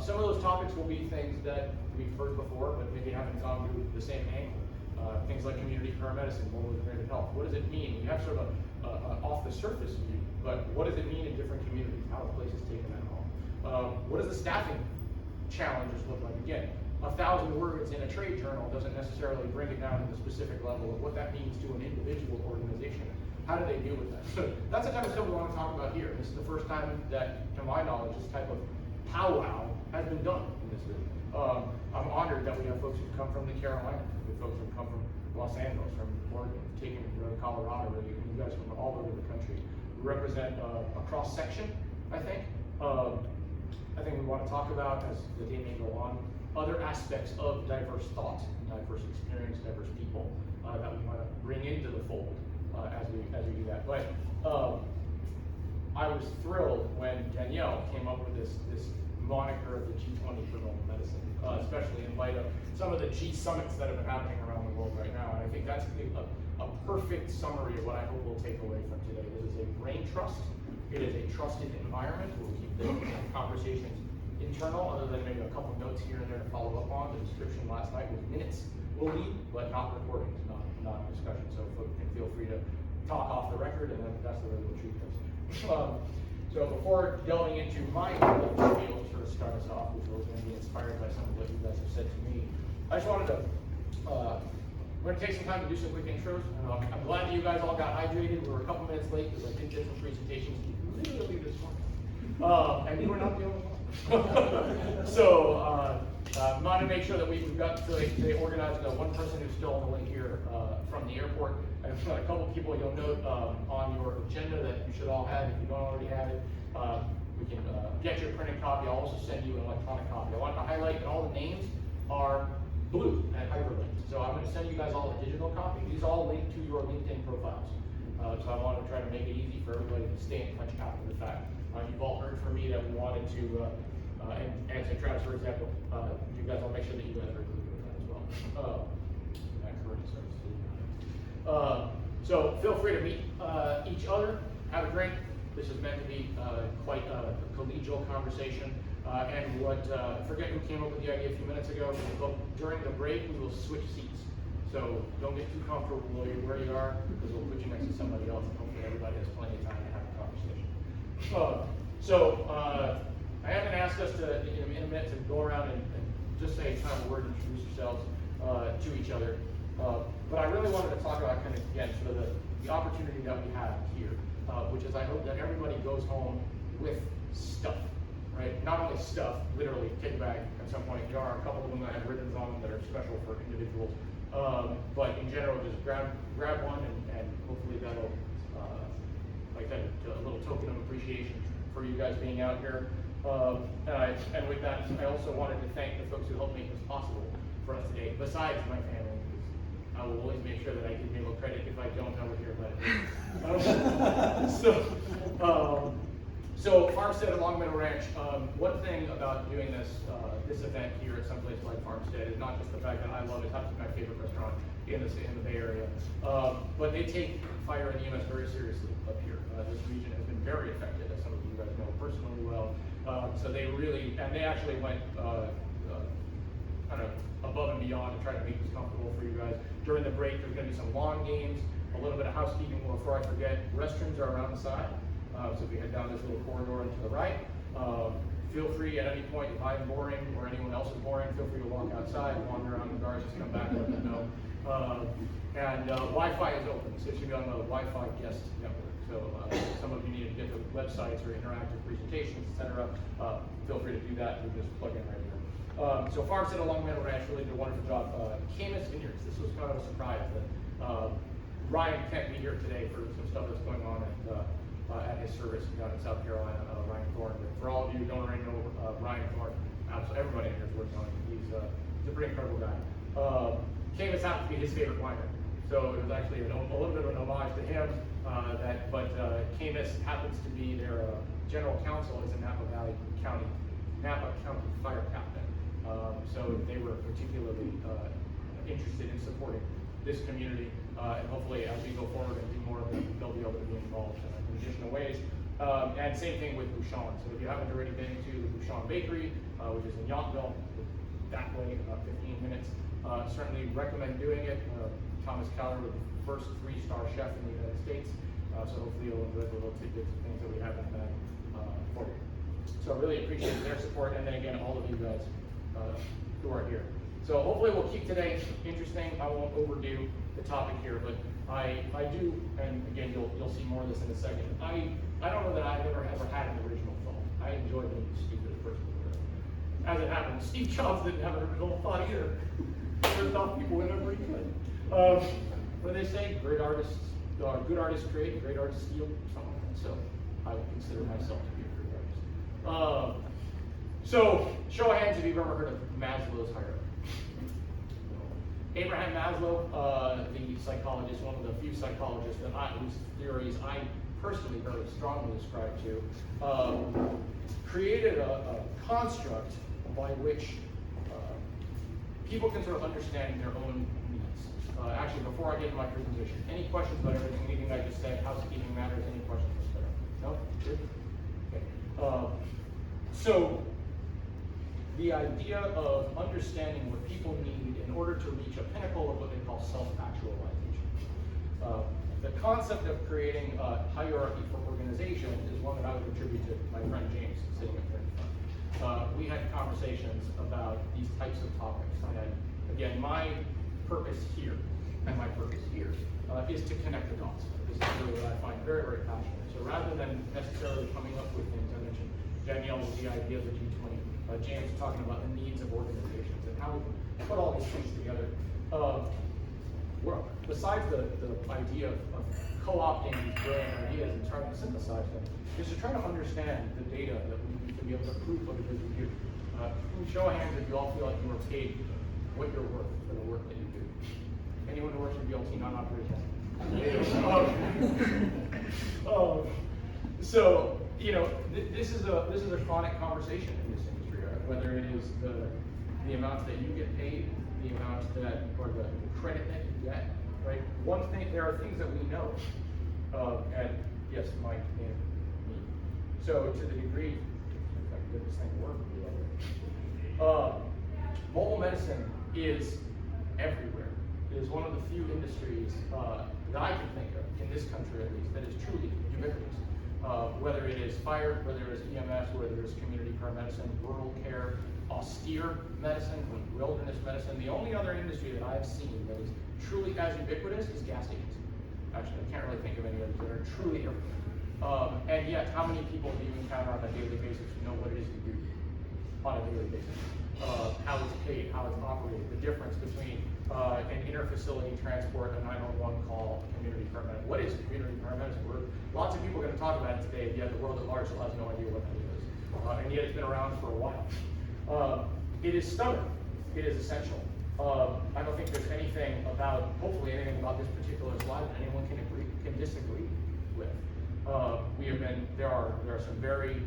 Some of those topics will be things that we've heard before, but maybe haven't gone through the same angle. Things like community paramedicine, mobile integrated health. What does it mean? We have sort of an off-the-surface view, but what does it mean in different communities? How are places taking that home? What does the staffing challenges look like? Again, 1,000 words in a trade journal doesn't necessarily bring it down to the specific level of what that means to an individual organization. How do they deal with that? So that's the type of stuff we want to talk about here. This is the first time that, to my knowledge, this type of powwow has been done in this room. I'm honored that we have folks who come from the Carolinas, we have folks who come from Los Angeles, from Oregon, taking Colorado, really, you guys from all over the country. We represent a cross section, I think. I think we want to talk about, as the day may go on, other aspects of diverse thought, diverse experience, diverse people that we want to bring into the fold as we do that. But I was thrilled when Danielle came up with this moniker of the G20 for mobile medicine, especially in light of some of the G summits that have been happening around the world right now. And I think that's a perfect summary of what I hope we'll take away from today. This is a brain trust. It is a trusted environment. We'll keep the conversations internal, other than maybe a couple notes here and there to follow up on. The description last night was minutes will lead, but not recordings, not discussion. So folks can feel free to talk off the record, and that's the way we'll treat this. So before delving into my field, sort of start us off, which was going to be inspired by some of what you guys have said to me, I just wanted to, we're going to take some time to do some quick intros. I'm glad that you guys all got hydrated. We were a couple minutes late because I did get some presentations literally this morning. And you were not the only one. So I wanted to make sure that we've got, so they organized one person who's still on the way here from the airport. And a couple people you'll note on your agenda that you should all have. If you don't already have it, we can get your printed copy. I'll also send you an electronic copy. I want to highlight that all the names are blue and hyperlinked. So I'm going to send you guys all a digital copy. These all link to your LinkedIn profiles. So I want to try to make it easy for everybody to stay in touch after the fact. You've all heard from me that we wanted to, and to Travis, for example, you guys, I'll make sure that you guys are included with that as well. So feel free to meet each other, have a drink. This is meant to be quite a collegial conversation. And forget who came up with the idea a few minutes ago, but during the break, we will switch seats. So don't get too comfortable where you are, because we'll put you next to somebody else, and hopefully everybody has plenty of time to have a conversation. I am going to ask us to, in a minute, to go around and just say kind of a word, introduce yourselves to each other. But I really wanted to talk about kind of, again, sort of the opportunity that we have here, which is I hope that everybody goes home with stuff, right? Not only stuff, literally, take a bag at some point. There are a couple of them that have ribbons on them that are special for individuals. But in general, just grab one and hopefully that'll, like I said, a little token of appreciation for you guys being out here. And with that, I also wanted to thank the folks who helped make this possible for us today, besides my family. I will always make sure that I give people credit. If I don't, I will hear about it. So Farmstead at Long Meadow Ranch, one thing about doing this event here at some place like Farmstead is not just the fact that I love it, it's my favorite restaurant in the Bay Area, but they take fire and EMS very seriously up here. This region has been very affected, as some of you guys know personally well. So they really, and they actually went kind of above and beyond to try to make this comfortable for you guys. During the break, there's going to be some lawn games, a little bit of housekeeping before I forget. Restrooms are around the side. So if you head down this little corridor and to the right, feel free at any point, if I'm boring or anyone else is boring, feel free to walk outside, wander around the gardens, come back, let me know. Wi-Fi is open, so you should be on the Wi-Fi guest network. So some of you need to get to websites or interactive presentations, etc. Feel free to do that. You just plug in right here. So Farmstead along Meadow Ranch really did a wonderful job. Camus Vineyards, this was kind of a surprise that Ryan can't be here today for some stuff that's going on at his service down in South Carolina, Ryan Thorne. But for all of you who don't already know Ryan Thorne, absolutely everybody in here is working on it. He's a pretty incredible guy. Camus happens to be his favorite winery. So it was actually a little bit of an homage to him, but Camus happens to be their general counsel is a Napa County fire captain. So they were particularly interested in supporting this community, and hopefully as we go forward and do more of it, they'll be able to be involved in additional ways. And same thing with Bouchon. So if you haven't already been to the Bouchon Bakery, which is in Yountville, that way, about 15 minutes, certainly recommend doing it. Thomas Keller was the first 3-star chef in the United States, so hopefully you'll enjoy the little tidbits of things that we have in that for you. So I really appreciate their support, and then again, all of you guys who are here. So hopefully we'll keep today interesting. I won't overdo the topic here, but I do, and again, you'll see more of this in a second. I don't know that I've ever had an original thought. I enjoy being the stupid person. As it happens, Steve Jobs didn't have an original thought either. He thought people whenever he could. What do they say? Great artists, good artists create, great artists steal, something like that. So I would consider myself to be a great artist. So show of hands if you've ever heard of Maslow's hierarchy. Abraham Maslow, the psychologist, one of the few psychologists whose theories I personally very strongly ascribe to, created a construct by which people can sort of understand their own needs. Actually, before I get into my presentation, any questions about anything I just said? Housekeeping matters, any questions? No? Good? Okay. So, the idea of understanding what people need in order to reach a pinnacle of what they call self-actualization. The concept of creating a hierarchy for organization is one that I would attribute to my friend James sitting up here in front. We had conversations about these types of topics. And again, my purpose here and my purpose here is to connect the dots. This is really what I find very, very passionate. So rather than necessarily coming up with things, I mentioned Danielle with the idea of the G20, James talking about the needs of organizations and how we put all these things together. Besides the idea of co-opting these brilliant ideas and trying to synthesize them, is to try to understand the data that we need to be able to prove what it is we do. Show of hands if you all feel like you are paid what you're worth for the work that you do. Anyone who works for BLT non-operational? So, you know, this is a chronic conversation in this industry, right? Whether it is the amount that you get paid, the amount that, or the credit that you get, right? One thing, there are things that we know, and yes, Mike and me. So to the degree, if I can get this thing to work, mobile medicine is everywhere. It is one of the few industries that I can think of, in this country at least, that is truly ubiquitous. Whether it is fire, whether it is EMS, whether it is community care medicine, rural care, austere medicine, wilderness medicine. The only other industry that I've seen that is truly as ubiquitous is gas stations. Actually, I can't really think of any others that are truly everywhere. And yet, how many people do you encounter on a daily basis who know what it is you do on a daily basis? How it's paid, how it's operated, the difference between an inter-facility transport, a 911 call, community paramedic. What is community paramedic? Lots of people are going to talk about it today, yet the world at large still has no idea what that is. And yet it's been around for a while. It is stubborn. It is essential. I don't think there's anything about, hopefully anything about this particular slide that anyone can disagree with. There are some very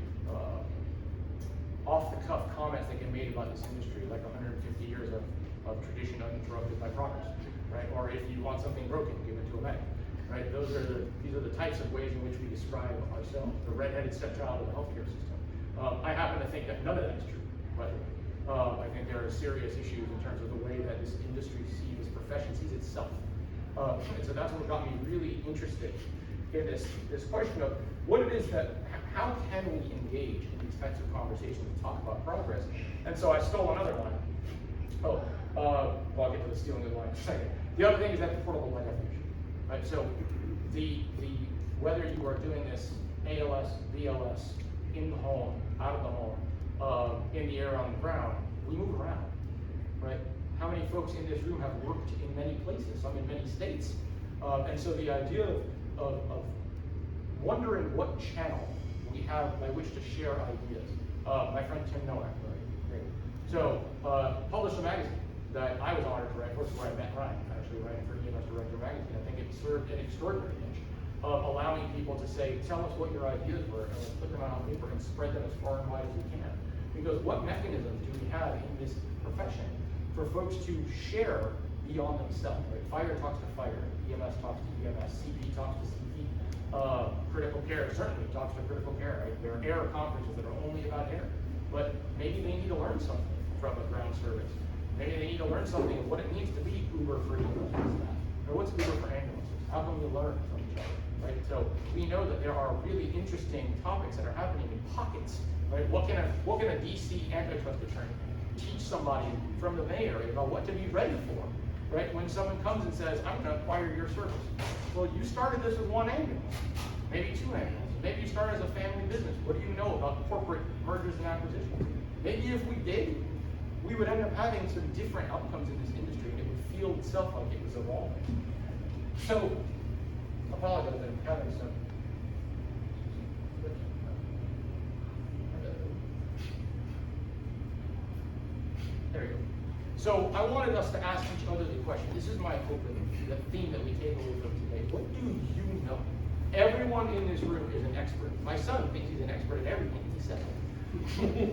off-the-cuff comments that get made about this industry, like 150 years of tradition uninterrupted by progress, right? Or if you want something broken, give it to a medic, right? These are the types of ways in which we describe ourselves, the red-headed stepchild of the healthcare system. I happen to think that none of that is true, by the way. I think there are serious issues in terms of the way that this industry sees, this profession sees itself. And so that's what got me really interested in this question of what it is that, how can we engage in these types of conversations conversation to talk about progress. And so I stole another line. Well, I'll get to the stealing of the line in a second. The other thing is that the portable line definition, right? So whether you are doing this ALS, BLS, in the home, out of the home, in the air, on the ground, we move around, right? How many folks in this room have worked in many places, some in many states? And so the idea of wondering what channel we have by which to share ideas. My friend Tim Nowak, right? Great. So, published a magazine that I was honored to write, of course, where I met Ryan, actually writing for EMS Director magazine. I think it served an extraordinary niche of allowing people to say, tell us what your ideas were, and let's put them out on paper and spread them as far and wide as we can. Because what mechanisms do we have in this profession for folks to share beyond themselves, right? Fire talks to fire, EMS talks to EMS, CP talks to CP, critical care certainly talks to critical care, right? There are air conferences that are only about air, but maybe they need to learn something from a ground service. Maybe they need to learn something of what it means to be Uber for ambulance staff, or what's Uber for ambulances. How can we learn from each other, right? So we know that there are really interesting topics that are happening in pockets, right? What can a DC antitrust attorney teach somebody from the Bay Area about what to be ready for, right? When someone comes and says, I'm going to acquire your service. Well, you started this with one ambulance, maybe two ambulances. Maybe you started as a family business. What do you know about corporate mergers and acquisitions? Maybe if we did, we would end up having some different outcomes in this industry, and it would feel itself like it was evolving. So, I apologize, I'm having some. There we go. So I wanted us to ask each other the question. This is my hope and the theme that we take away from today. What do you know? Everyone in this room is an expert. My son thinks he's an expert at everything he says.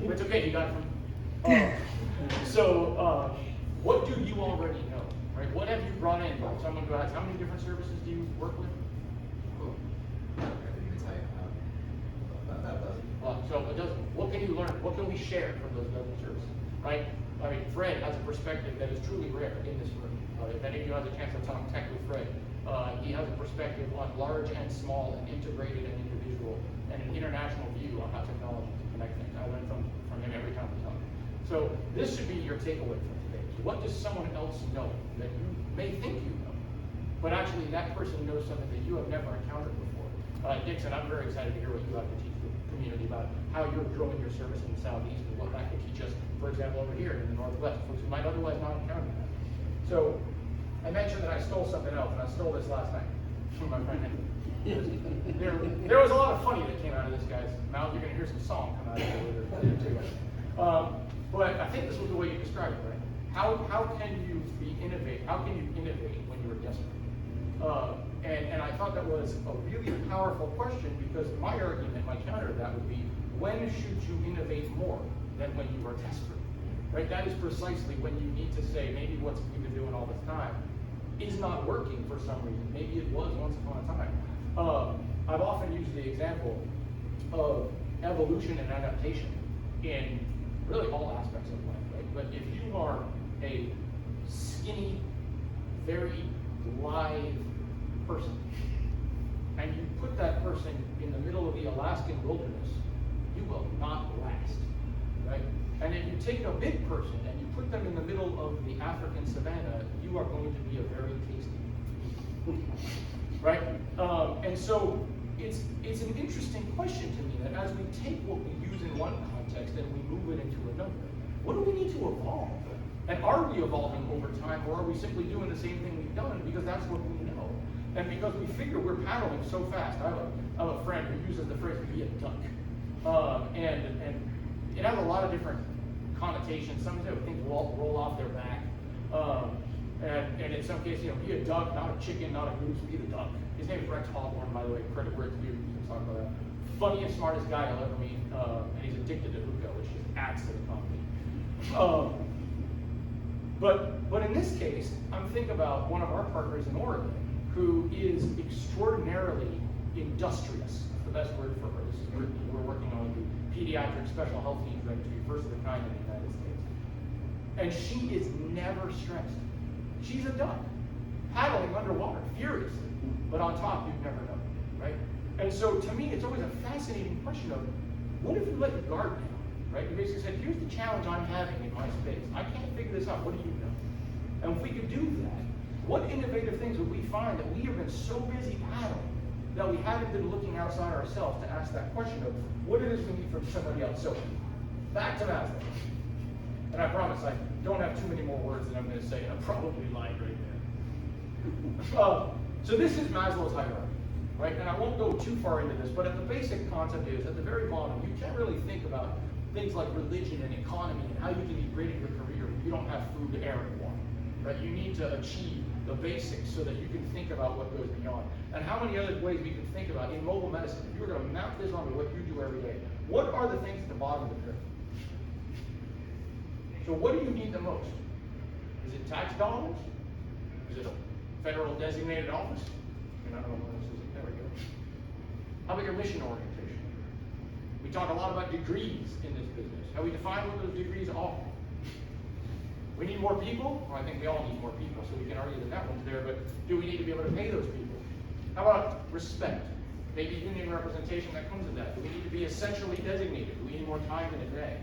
But it's okay, he got it from. What do you already know? Right? What have you brought in? Someone who asks, how many different services do you work with? So a dozen. What can you learn? What can we share from those dozen services? Right? I mean, Fred has a perspective that is truly rare in this room. If any of you has a chance to talk tech with Fred, he has a perspective on large and small and integrated and individual and an international view on how technology can connect things. I learn from him every time we talk. So this should be your takeaway from today. So what does someone else know that you may think you know, but actually that person knows something that you have never encountered before? Dixon, I'm very excited to hear what you have to teach the community about how you're growing your service in the Southeast and what that could teach us, for example, over here in the Northwest, folks who might otherwise not encounter that. So I mentioned that I stole something else, and I stole this last night from my friend Henry. There was a lot of funny that came out of this guy's mouth. You're going to hear some song come out of it later too. But I think this was the way you described it, right? How can you innovate? How can you innovate when you're desperate? And I thought that was a really powerful question, because my argument, my counter to that would be, when should you innovate more than when you are desperate? Right? That is precisely when you need to say, maybe what we've been doing all this time is not working for some reason. Maybe it was once upon a time. I've often used the example of evolution and adaptation in really all aspects of life, right? But if you are a skinny, very live person, and you put that person in the middle of the Alaskan wilderness, you will not last, right? And if you take a big person and you put them in the middle of the African savannah, you are going to be a very tasty meat, right? And so it's an interesting question to me that as we take what we use in one context and we move it into another, what do we need to evolve? And are we evolving over time, or are we simply doing the same thing we've done because that's what we know? And because we figure we're paddling so fast. I have a friend who uses the phrase "be a duck," and it has a lot of different connotations. Some things roll off their back, and in some cases, be a duck, not a chicken, not a goose. Be the duck. His name is Rex Hawthorne, by the way. Credit where it's due. We can talk about that. Funniest, smartest guy I'll ever meet, and he's addicted to hookah, which just adds to the comedy. But in this case, I'm thinking about one of our partners in Oregon who is extraordinarily industrious. That's the best word for her. We're working on the pediatric special health needs registry, first of the kind in the United States. And she is never stressed. She's a duck, paddling underwater furiously, but on top you'd never know, right? And so to me, it's always a fascinating question of, what if you let your guard down, right? here's the challenge I'm having in my space. I can't figure this out. What do you know? And if we could do that, what innovative things would we find that we have been so busy paddling that we haven't been looking outside ourselves to ask that question of what it is we need from somebody else. So back to Maslow. And I promise I don't have too many more words that I'm going to say, and I'm probably lying right there. So this is Maslow's hierarchy, right? And I won't go too far into this, but at the basic concept is, at the very bottom, you can't really think about things like religion and economy and how you can be great at your career if you don't have food, air, and water, right? You need to achieve the basics so that you can think about what goes beyond. And how many other ways we can think about in mobile medicine, if you were going to map this onto what you do every day, what are the things at the bottom of the pyramid? So what do you need the most? Is it tax dollars? Is it a federal designated office? I don't know what this is. There we go. How about your mission orientation? We talk a lot about degrees in this business. How we define what those degrees are. We need more people? Well, I think we all need more people, so we can argue that that one's there, but do we need to be able to pay those people? How about respect? Maybe union representation that comes with that. Do we need to be essentially designated? Do we need more time in a day?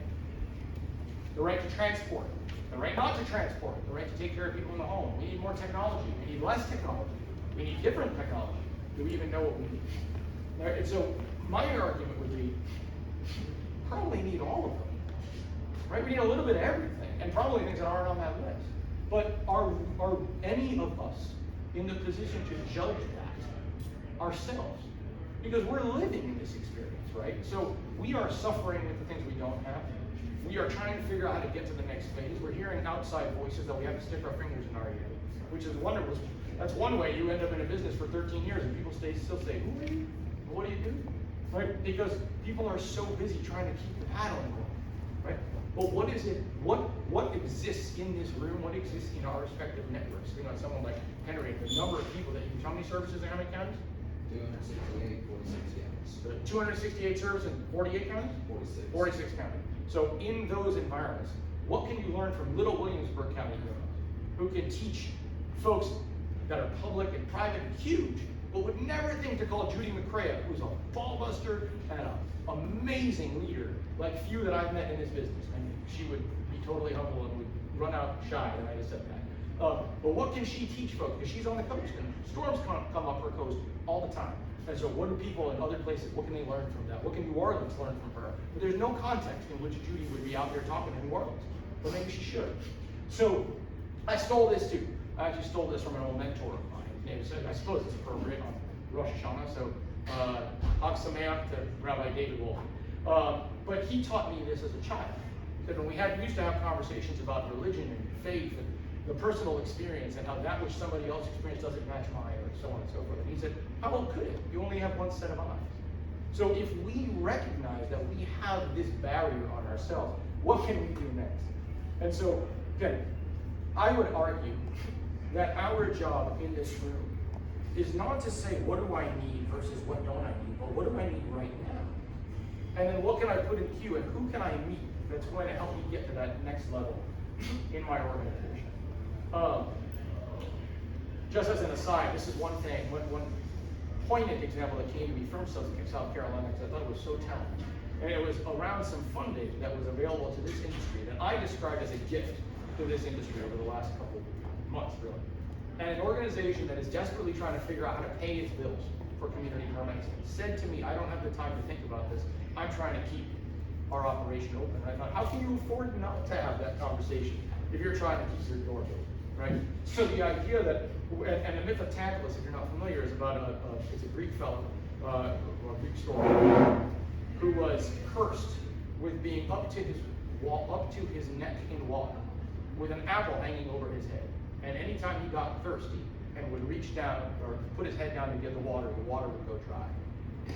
The right to transport, the right not to transport, the right to take care of people in the home. We need more technology. We need less technology. We need different technology. Do we even know what we need? Right? And so my argument would be, probably need all of them. Right? We need a little bit of everything, and probably things that aren't on that list. But are any of us in the position to judge that ourselves? Because we're living in this experience, right? So we are suffering with the things we don't have. We are trying to figure out how to get to the next phase. We're hearing outside voices that we have to stick our fingers in our ear, which is wonderful. That's one way you end up in a business for 13 years and people still say, who are you? What do you do? Right? Because people are so busy trying to keep the paddling going, right? But what is it, what exists in this room? What exists in our respective networks? You know, someone like Henry, the number of people that use how many services in how many counties? 268, 46 counties. 268 services in 48 counties? 46. 46 counties. So in those environments, what can you learn from Little Williamsburg County who can teach folks that are public and private and huge, but would never think to call Judy McCrea, who's a ballbuster and an amazing leader, like few that I've met in this business. And she would be totally humble and would run out shy, and I just said that. But what can she teach folks? Because she's on the coast, and storms come up her coast all the time. And so what do people in other places, what can they learn from that? What can New Orleans learn from her? But there's no context in which Judy would be out there talking to New Orleans. But maybe she should. So I stole this too. I actually stole this from an old mentor of mine. His name is, I suppose it's appropriate on Rosh Hashanah. So Chag Sameach to Rabbi David Wolf. But he taught me this as a child. That when we used to have conversations about religion and faith and the personal experience and how that which somebody else experienced doesn't match mine, or so on and so forth. And he said, how well could it? You only have one set of eyes. So if we recognize that we have this barrier on ourselves, what can we do next? And so, again, I would argue that our job in this room is not to say, what do I need versus what don't I need, but what do I need right now? And then what can I put in queue and who can I meet that's going to help me get to that next level in my organization? Just as an aside, this is one thing, one poignant example that came to me from South Carolina, because I thought it was so telling. And it was around some funding that was available to this industry that I described as a gift to this industry over the last couple of months, really. And an organization that is desperately trying to figure out how to pay its bills for community medicine said to me, I don't have the time to think about this. I'm trying to keep our operation open. And I thought, how can you afford not to have that conversation if you're trying to keep your door open? Right? So the idea that, and the myth of Tantalus, if you're not familiar, is about it's a Greek fellow, or a Greek story, who was cursed with being up to his neck in water, with an apple hanging over his head. And anytime he got thirsty and would reach down or put his head down to get the water would go dry.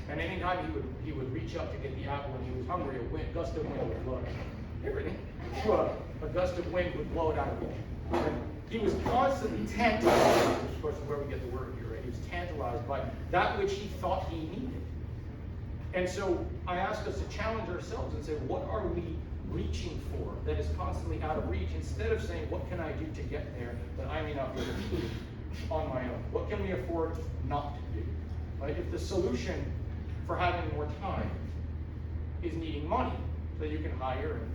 And anytime he would reach up to get the apple when he was hungry, a gust of wind would blow it. A gust of wind would blow it out of him. And he was constantly tantalized, which of course is where we get the word here, right? He was tantalized by that which he thought he needed. And so I ask us to challenge ourselves and say, what are we reaching for that is constantly out of reach, instead of saying, what can I do to get there that I may not be able to do on my own? What can we afford not to do? Right? If the solution for having more time is needing money so that you can hire and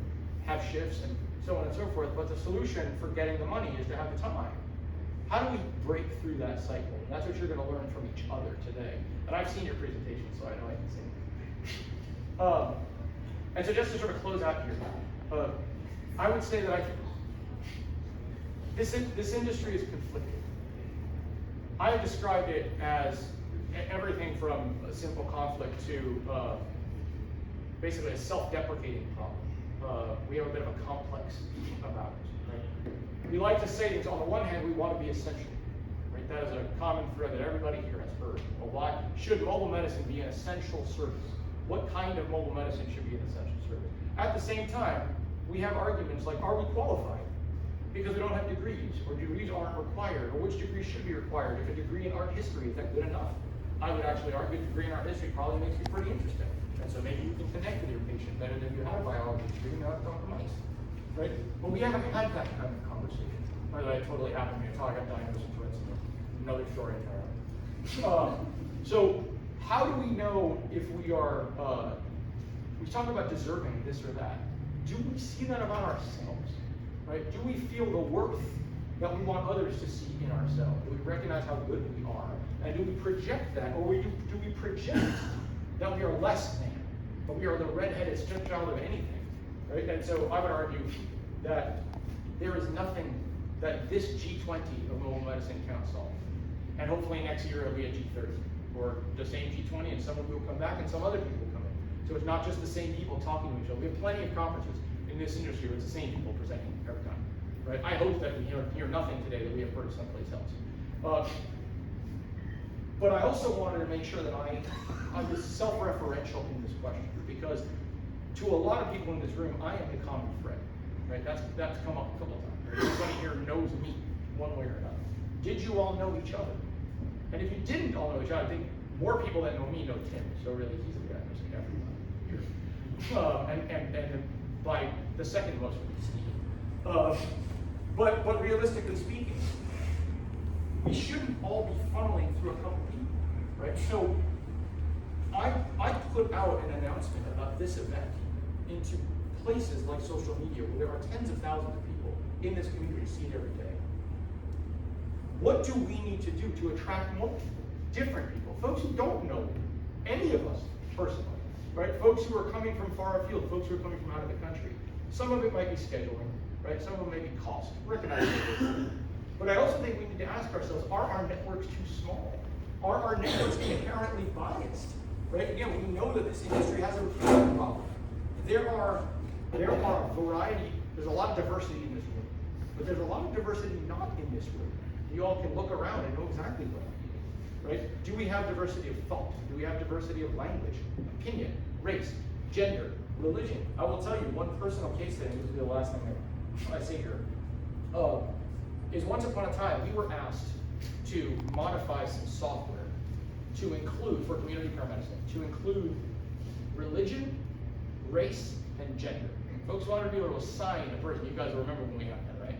have shifts and so on and so forth, but the solution for getting the money is to have the time. How do we break through that cycle? And that's what you're going to learn from each other today. And I've seen your presentation, so I know I can say it. And so just to sort of close out here, I would say that this industry is conflicted. I have described it as everything from a simple conflict to basically a self-deprecating problem. We have a bit of a complex about it. Right? We like to say things. On the one hand, we want to be essential. Right? That is a common thread that everybody here has heard. Well, why should mobile medicine be an essential service? What kind of mobile medicine should be an essential service? At the same time, we have arguments like, are we qualified? Because we don't have degrees, or degrees aren't required, or which degrees should be required. If a degree in art history, is that good enough? I would actually argue a degree in art history probably makes you pretty interesting. And so maybe you can connect with your patient better than you had a biology degree and know how to talk to mice. Right? But we haven't had that kind of conversation. By the way, it totally happened to me. I got diagnosed with twins. Another story entirely. So how do we know if we are, we talk about deserving this or that. Do we see that about ourselves? Right? Do we feel the worth that we want others to see in ourselves? Do we recognize how good we are? And do we project that? Or do we project that we are less than, but we are the redheaded stepchild of anything? Right? And so I would argue that there is nothing that this G20 of mobile medicine can't solve. And hopefully next year it'll be a G30, or the same G20, and some of you will come back and some other people will come in. So it's not just the same people talking to each other. We have plenty of conferences in this industry where it's the same people presenting every time. Right? I hope that we hear nothing today that we have heard someplace else. But I also wanted to make sure that I was self-referential in this question, because to a lot of people in this room, I am the common thread. Right? That's come up a couple of times. Right? Everybody here knows me one way or another. Did you all know each other? And if you didn't all know each other, I think more people that know me know Tim. So really, he's the guy who's everybody here. And by the second most would be Steve. But realistically speaking, we shouldn't all be funneling through a couple people, right? So I put out an announcement about this event into places like social media where there are tens of thousands of people in this community see it every day. What do we need to do to attract more people, different people, folks who don't know any of us personally, right? Folks who are coming from far afield, folks who are coming from out of the country. Some of it might be scheduling, right? Some of it may be cost. Recognize it. But I also think we need to ask ourselves, are our networks too small? Are our networks inherently biased? Right? Again, we know that this industry has a recruitment problem. There are a variety, there's a lot of diversity in this room, but there's a lot of diversity not in this room. You all can look around and know exactly what I mean, right? Do we have diversity of thought? Do we have diversity of language, opinion, race, gender, religion? I will tell you one personal case study, this will be the last thing I say here, is once upon a time, we were asked to modify some software to include, for community paramedicine, to include religion, race, and gender. Folks wanted to be able to assign a person. You guys remember when we had that, right?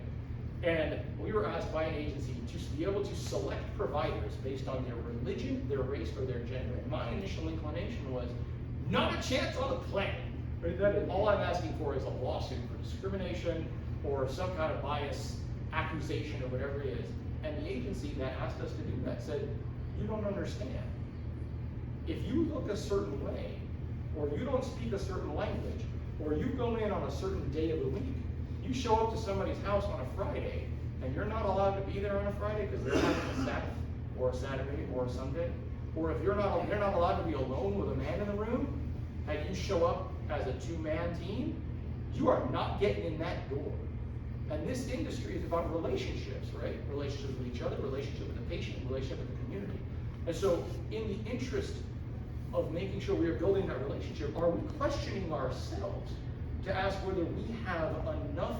And we were asked by an agency to be able to select providers based on their religion, their race, or their gender. And my initial inclination was, not a chance on the planet. Right? That is, all I'm asking for is a lawsuit for discrimination or some kind of bias accusation or whatever it is. And the agency that asked us to do that said, you don't understand. If you look a certain way, or you don't speak a certain language, or you go in on a certain day of the week, you show up to somebody's house on a Friday, and you're not allowed to be there on a Friday because they're having a Sabbath, or a Saturday, or a Sunday, or if they're not allowed to be alone with a man in the room, and you show up as a two-man team, you are not getting in that door. And this industry is about relationships, right? Relationships with each other, relationship with the patient, relationship with the community. And so in the interest of making sure we are building that relationship, are we questioning ourselves to ask whether we have enough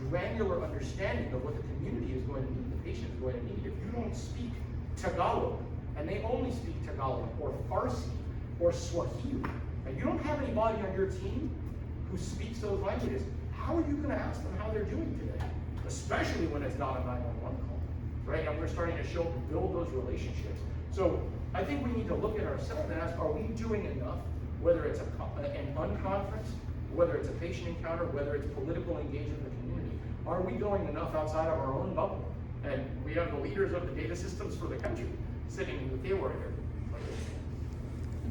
granular understanding of what the community is going to need, the patient is going to need? If you don't speak Tagalog, and they only speak Tagalog, or Farsi, or Swahili, and you don't have anybody on your team who speaks those languages, how are you going to ask them how they're doing today? Especially when it's not a 911 call, right? And we're starting to build those relationships. So I think we need to look at ourselves and ask, are we doing enough, whether it's an unconference, whether it's a patient encounter, whether it's political engagement in the community, are we going enough outside of our own bubble? And we have the leaders of the data systems for the country sitting in the table right here.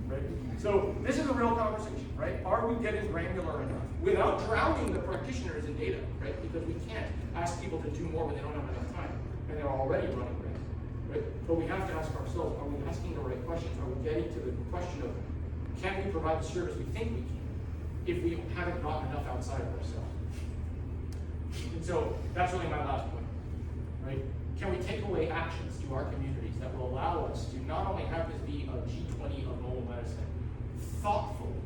Right? So this is a real conversation, right? Are we getting granular enough without drowning the practitioners in data, right? Because we can't ask people to do more when they don't have enough time and they're already running risk, right? But we have to ask ourselves, are we asking the right questions? Are we getting to the question of, can we provide the service we think we can if we haven't gotten enough outside of ourselves? And so that's really my last point, right? Can we take away actions to our communities that will allow us to not only have this be a G20 of mobile medicine, thoughtfully,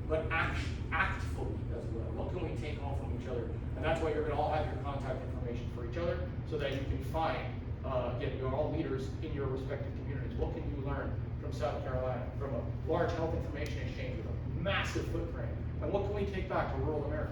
but actfully as well? What can we take home from each other? And that's why you're going to all have your contact information for each other so that you can find, again, you're all leaders in your respective communities. What can you learn from South Carolina, from a large health information exchange with a massive footprint? And what can we take back to rural America?